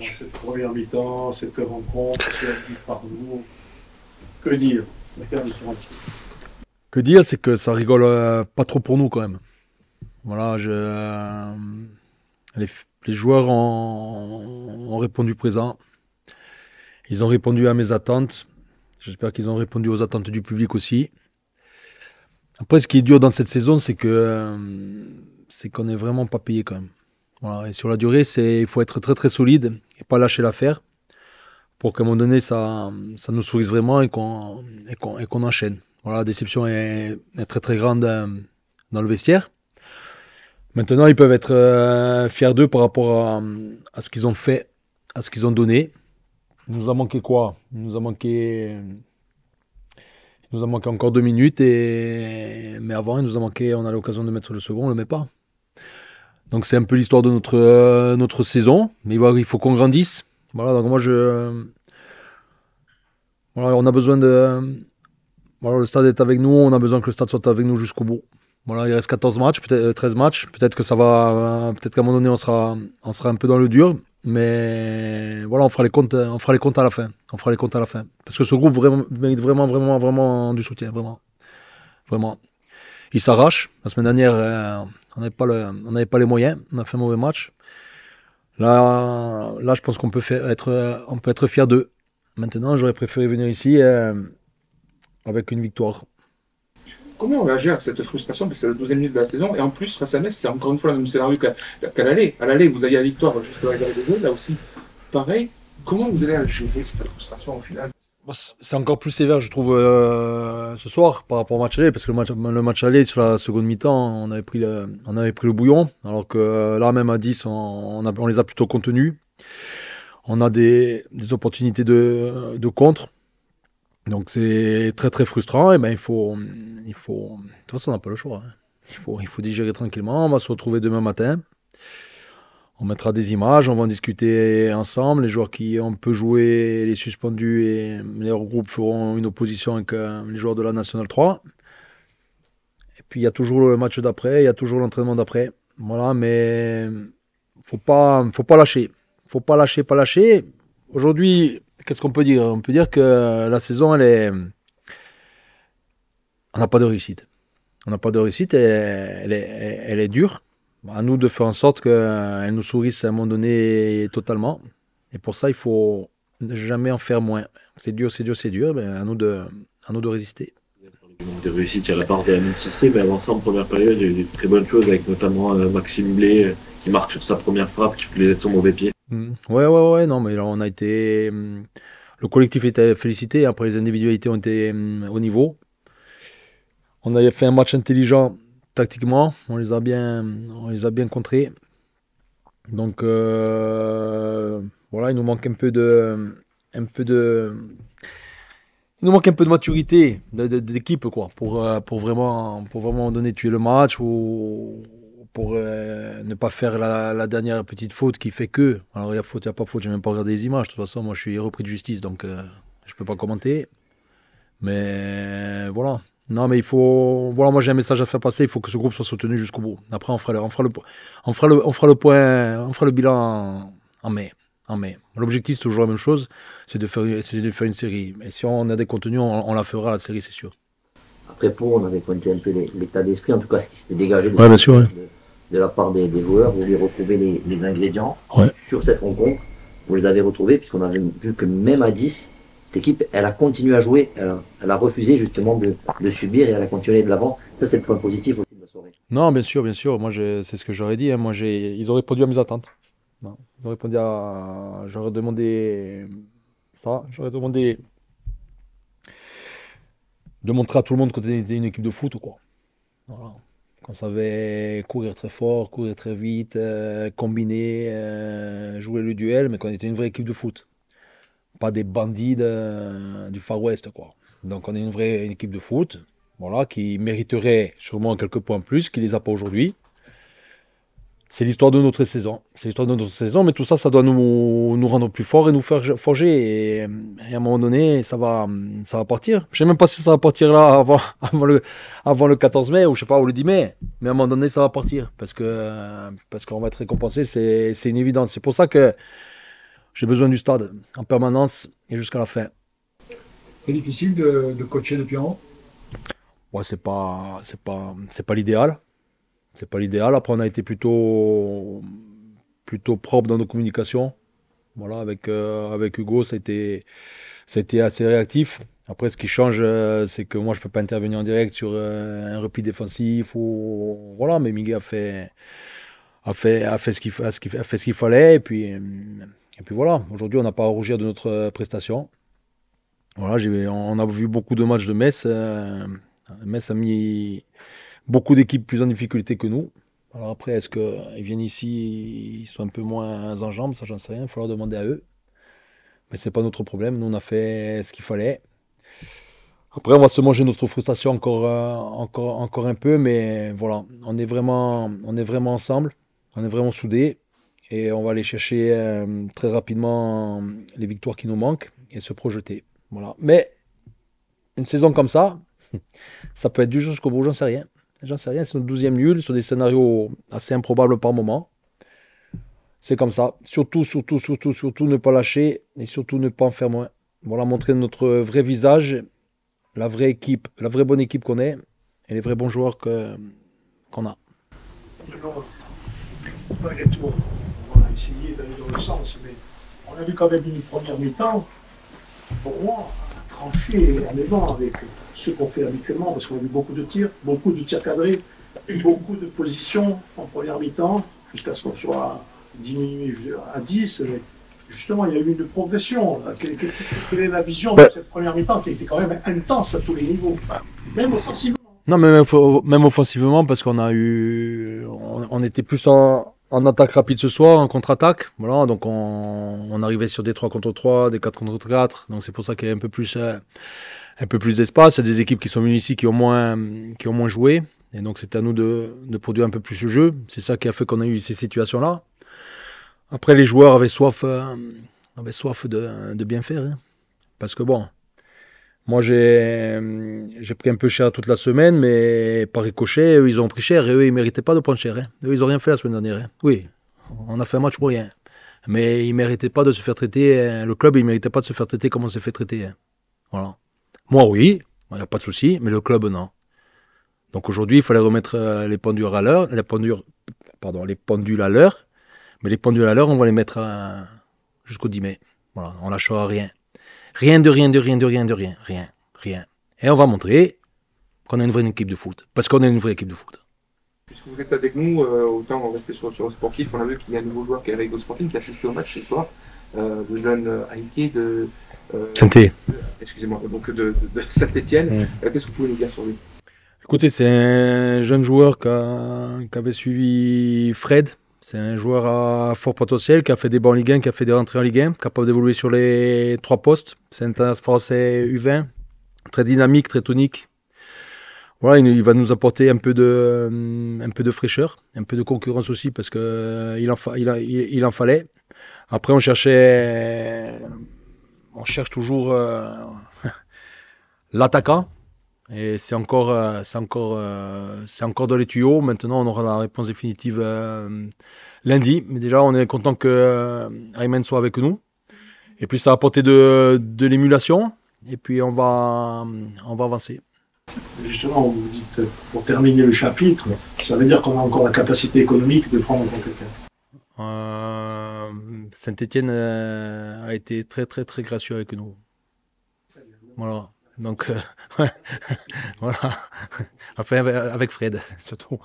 Cette première mi-temps, cette rencontre, suivie par nous, que dire? Que dire, c'est que ça rigole pas trop pour nous quand même. Voilà, les, les joueurs ont répondu présent. Ils ont répondu à mes attentes. J'espère qu'ils ont répondu aux attentes du public aussi. Après, ce qui est dur dans cette saison, c'est qu'on n'est vraiment pas payé quand même. Voilà, et sur la durée, il faut être très très solide et pas lâcher l'affaire pour qu'à un moment donné, ça nous sourise vraiment et qu'on enchaîne. Voilà, la déception est très très grande dans le vestiaire. Maintenant, ils peuvent être fiers d'eux par rapport à ce qu'ils ont fait, à ce qu'ils ont donné. Il nous a manqué quoi? Il nous a manqué encore 2 minutes. Mais avant, il nous a manqué, on a l'occasion de mettre le second, on ne le met pas. Donc c'est un peu l'histoire de notre saison. Mais voilà, il faut qu'on grandisse. Voilà, donc moi, voilà, on a besoin de... Voilà, le stade est avec nous, on a besoin que le stade soit avec nous jusqu'au bout. Voilà, il reste 14 matchs, peut-être 13 matchs. Peut-être que ça va. Peut-être qu'à un moment donné, on sera un peu dans le dur. Mais voilà, on fera les comptes à la fin. On fera les comptes à la fin. Parce que ce groupe mérite vraiment, vraiment, vraiment du soutien. Vraiment. Vraiment. Il s'arrache. La semaine dernière, on n'avait pas les moyens. On a fait un mauvais match. Là, je pense on peut être fier d'eux. Maintenant, j'aurais préféré venir ici avec une victoire. Comment on va gérer cette frustration? Parce que c'est la 12e minute de la saison. Et en plus, face à Metz, c'est encore une fois le même scénario qu'à l'aller. À l'aller, vous aviez la victoire juste à l'arrivée des deux. Là aussi, pareil. Comment vous allez gérer cette frustration au final? C'est encore plus sévère, je trouve, ce soir par rapport au match aller, parce que le match aller, sur la seconde mi-temps, on avait pris le bouillon, alors que là, même à 10, on les a plutôt contenus. On a des opportunités de contre, donc c'est très très frustrant. Et ben de toute façon, on n'a pas le choix, hein. Il faut digérer tranquillement. On va se retrouver demain matin. On mettra des images, on va en discuter ensemble. Les joueurs qui ont peu joué, les suspendus et les regroupes feront une opposition avec les joueurs de la Nationale 3. Et puis il y a toujours le match d'après, il y a toujours l'entraînement d'après. Voilà, mais faut pas lâcher. Faut pas lâcher, pas lâcher. Aujourd'hui, qu'est-ce qu'on peut dire? On peut dire que la saison, on n'a pas de réussite. On n'a pas de réussite et elle est dure. À nous de faire en sorte qu'elle nous sourisse à un moment donné totalement. Et pour ça, il faut jamais en faire moins. C'est dur, c'est dur, c'est dur. Ben, à nous de résister. Du manque de réussite, il y a la part de Amin Cissé, mais avant ça, en première période, il y a eu des très bonnes choses, avec notamment Maxime Blé qui marque sur sa première frappe, qui les aides son mauvais pied. Ouais, ouais, ouais. Non, mais là, on a été. Le collectif était félicité. Après, les individualités ont été au niveau. On a fait un match intelligent tactiquement. On les a bien contrés. Donc voilà, il nous manque un peu de maturité d'équipe, quoi, pour vraiment donner tuer le match, ou pour ne pas faire la dernière petite faute qui fait que. Alors il y a faute, il n'y a pas faute, j'ai même pas regardé les images. De toute façon, moi je suis repris de justice, donc je peux pas commenter. Mais voilà. Non, mais il faut. Voilà, moi j'ai un message à faire passer. Il faut que ce groupe soit soutenu jusqu'au bout. Après, on fera le bilan en mai. En mai. L'objectif, c'est toujours la même chose, c'est de faire une série. Et si on a des contenus, on la fera, la série, c'est sûr. Après Pau, on avait pointé un peu l'état d'esprit, en tout cas ce qui s'était dégagé Ouais, bien sûr, ouais. de la part des joueurs. Vous les retrouvez les ingrédients Ouais. sur cette rencontre. Vous les avez retrouvés, puisqu'on a vu que même à 10, cette équipe, elle a continué à jouer, elle a refusé justement de subir et elle a continué de l'avant. Ça, c'est le point positif aussi de la soirée. Non, bien sûr, bien sûr. Moi, c'est ce que j'aurais dit, hein. Ils ont répondu à mes attentes. Non. Ils ont répondu à. J'aurais demandé ça. J'aurais demandé de montrer à tout le monde qu'on était une équipe de foot, ou quoi. Voilà. Qu'on savait courir très fort, courir très vite, combiner, jouer le duel, mais qu'on était une vraie équipe de foot. Pas des bandits du Far West, quoi. Donc on est une vraie équipe de foot, voilà, qui mériterait sûrement quelques points plus, qui les a pas aujourd'hui. C'est l'histoire de notre saison. C'est l'histoire de notre saison, mais tout ça, ça doit nous rendre plus forts et nous faire forger. Et à un moment donné, ça va partir. Je sais même pas si ça va partir là avant le 14 mai, ou je sais pas, ou le 10 mai. Mais à un moment donné, ça va partir. Parce qu'on va être récompensé, c'est une évidence. C'est pour ça que J'ai besoin du stade en permanence et jusqu'à la fin. C'est difficile de coacher depuis en haut. Ouais, c'est pas l'idéal. C'est pas l'idéal. Après, on a été plutôt propre dans nos communications. Voilà, avec Hugo, ça a été assez réactif. Après, ce qui change, c'est que moi, je peux pas intervenir en direct sur un repli défensif ou voilà, mais Miguel a fait ce qu'il fallait et puis voilà. Aujourd'hui, on n'a pas à rougir de notre prestation. Voilà, on a vu beaucoup de matchs de Metz. Metz a mis beaucoup d'équipes plus en difficulté que nous. Alors après, est-ce qu'ils viennent ici, ils sont un peu moins en jambes, ça j'en sais rien, il faut leur demander à eux. Mais c'est pas notre problème, nous on a fait ce qu'il fallait. Après, on va se manger notre frustration encore un peu, mais voilà, on est vraiment ensemble, on est vraiment soudés et on va aller chercher très rapidement les victoires qui nous manquent et se projeter. Voilà. Mais une saison comme ça peut être du jusqu'au bout, j'en sais rien. J'en sais rien, c'est notre 12e nul sur des scénarios assez improbables par moment. C'est comme ça. Surtout ne pas lâcher et surtout ne pas en faire moins. Voilà, montrer notre vrai visage, la vraie équipe, la vraie bonne équipe qu'on est et les vrais bons joueurs qu'on a. Malgré tout, on va essayer d'aller dans le sens, mais on a vu quand même une première mi-temps, pour moi, tranché énormément avec ce qu'on fait habituellement, parce qu'on a vu beaucoup de tirs cadrés, beaucoup de positions en première mi-temps, jusqu'à ce qu'on soit diminué à 10. Mais justement, il y a eu une progression. Quelle est la vision de cette première mi-temps qui a été quand même intense à tous les niveaux, même offensivement? Non, mais même offensivement, parce on était plus en attaque rapide ce soir, en contre-attaque. Voilà, donc on arrivait sur des 3 contre 3, des 4 contre 4. Donc c'est pour ça qu'il y a un peu plus d'espace. Il y a des équipes qui sont venues ici qui ont moins joué. Et donc c'est à nous de produire un peu plus le jeu. C'est ça qui a fait qu'on a eu ces situations-là. Après, les joueurs avaient soif de bien faire. Hein. Parce que bon, moi j'ai pris un peu cher toute la semaine, mais par ricochet, eux ils ont pris cher et eux ils ne méritaient pas de prendre cher. Hein. Eux ils n'ont rien fait la semaine dernière. Hein. Oui, on a fait un match pour rien. Mais ils ne méritaient pas de se faire traiter, le club il ne méritait pas de se faire traiter comme on s'est fait traiter. Hein. Voilà. Moi oui, il n'y a pas de souci, mais le club non. Donc aujourd'hui il fallait remettre les pendules à l'heure, les pendules à l'heure. Mais les pendules à l'heure, on va les mettre jusqu'au 10 mai. Voilà, on lâchera rien. Rien. Et on va montrer qu'on a une vraie équipe de foot. Parce qu'on est une vraie équipe de foot. Puisque vous êtes avec nous, autant on va rester sur le sportif. On a vu qu'il y a un nouveau joueur qui est avec le Sporting, qui a assisté au match ce soir. Le jeune Aïké de... Saint-Étienne. Excusez-moi, donc de Saint-Étienne. Qu'est-ce que vous pouvez nous dire sur lui? Écoutez, c'est un jeune joueur qui avait suivi Fred. C'est un joueur à fort potentiel, qui a fait des bons en Ligue 1, qui a fait des rentrées en Ligue 1, capable d'évoluer sur les 3 postes. C'est un français U20, très dynamique, très tonique. Voilà, il va nous apporter un peu de fraîcheur, un peu de concurrence aussi, parce qu'il en fallait. Après, on cherche toujours l'attaquant. Et c'est encore dans les tuyaux. Maintenant, on aura la réponse définitive lundi. Mais déjà, on est content que Ayman soit avec nous. Et puis, ça va apporter de l'émulation. Et puis, on va avancer. Justement, vous dites, pour terminer le chapitre, ça veut dire qu'on a encore la capacité économique de prendre quelqu'un. Saint-Étienne a été très, très, très gracieux avec nous. Voilà. Donc, ouais. Voilà. Enfin, avec Fred, surtout.